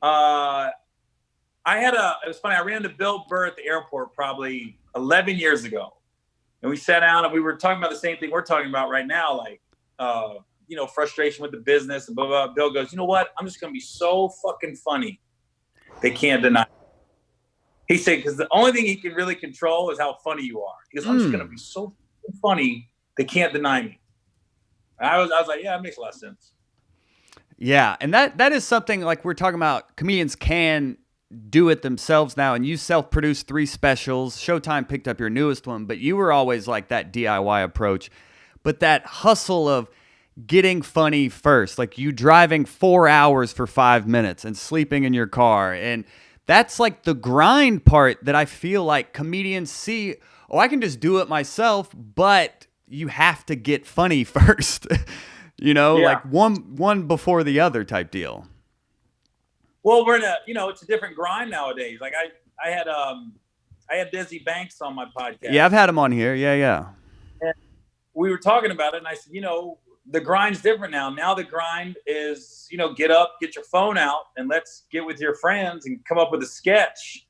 Uh, it was funny. I ran into Bill Burr at the airport probably 11 years ago. And we sat down and we were talking about the same thing we're talking about right now, like, frustration with the business and blah, blah, blah. Bill goes, you know what? I'm just going to be so fucking funny. They can't deny it. He said, because the only thing he can really control is how funny you are. He goes, I'm just going to be so funny. They can't deny me. And I was like, yeah, it makes a lot of sense. Yeah. And that is something like we're talking about. Comedians can do it themselves now, and you self-produced 3 specials. Showtime picked up your newest one, but you were always like that DIY approach. But that hustle of getting funny first, like you driving 4 hours for 5 minutes and sleeping in your car, and that's like the grind part that I feel like comedians see. Oh, I can just do it myself, but you have to get funny first. Like one before the other type deal. Well, it's a different grind nowadays. Like I had Dizzy Banks on my podcast. Yeah, I've had him on here. Yeah. And we were talking about it, and I said, the grind's different now. Now the grind is, get up, get your phone out, and let's get with your friends and come up with a sketch,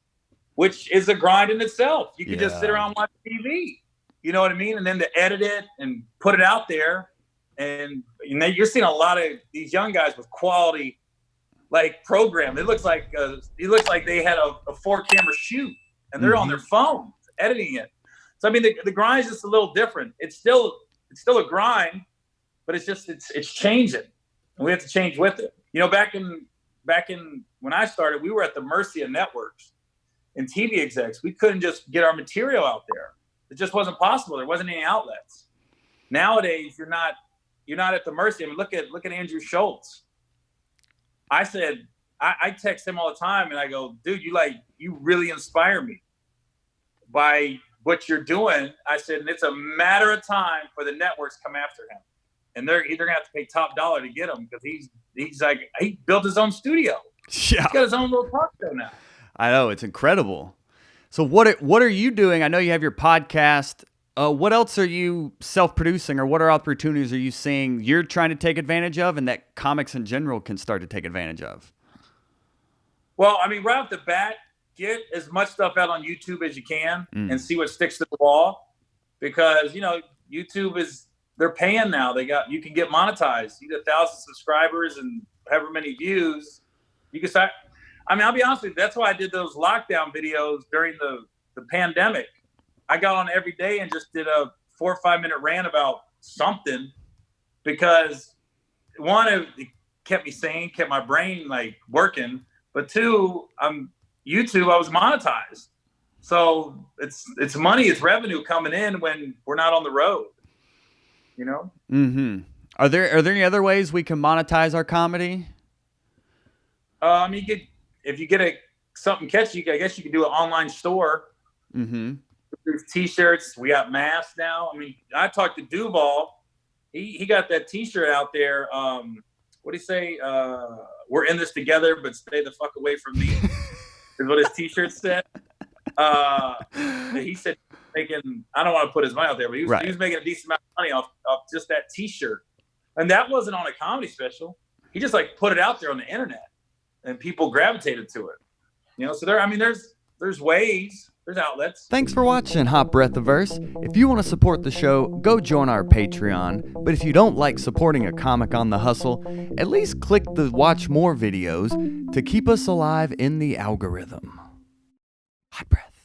which is a grind in itself. You can just sit around and watch TV. You know what I mean? And then to edit it and put it out there. And you're seeing a lot of these young guys with quality, like, program. It looks like they had a 4-camera shoot, and they're on their phones editing it. So I mean, the grind is just a little different. It's still a grind, but it's changing, and we have to change with it. Back in when I started, we were at the mercy of networks and TV execs. We couldn't just get our material out there. It just wasn't possible. There wasn't any outlets. Nowadays, you're not at the mercy. I mean, look at Andrew Schultz. I said, I text him all the time, and I go, dude, you really inspire me by what you're doing. I said, and it's a matter of time for the networks come after him, and they're either gonna have to pay top dollar to get him, because he's like, he built his own studio. Yeah, he's got his own little talk show now. I know, it's incredible. So what are you doing? I know you have your podcast. What else are you self-producing, or what are opportunities are you seeing you're trying to take advantage of, and that comics in general can start to take advantage of? Well, I mean, right off the bat, get as much stuff out on YouTube as you can and see what sticks to the wall, because YouTube they're paying now. You can get monetized. You get 1,000 subscribers and however many views, you can start. I mean, I'll be honest with you, that's why I did those lockdown videos during the pandemic. I got on every day and just did a 4 or 5 minute rant about something, because one, it kept me sane, kept my brain like working, but two, YouTube, I was monetized. So it's money, it's revenue coming in when we're not on the road, Mm-hmm. Are there any other ways we can monetize our comedy? I mean, if you get something catchy, I guess you could do an online store. Mm-hmm. There's T-shirts. We got masks now. I mean, I talked to Duval. He got that T-shirt out there. What do you say? We're in this together, but stay the fuck away from me. Is what his T-shirt said. He said I don't want to put his money out there, but he was making a decent amount of money off just that T-shirt. And that wasn't on a comedy special. He just put it out there on the internet, and people gravitated to it. So there's ways. There's outlets. Thanks for watching Hot Breath of Verse. If you want to support the show, go join our Patreon. But if you don't like supporting a comic on the hustle, at least click the watch more videos to keep us alive in the algorithm. Hot breath.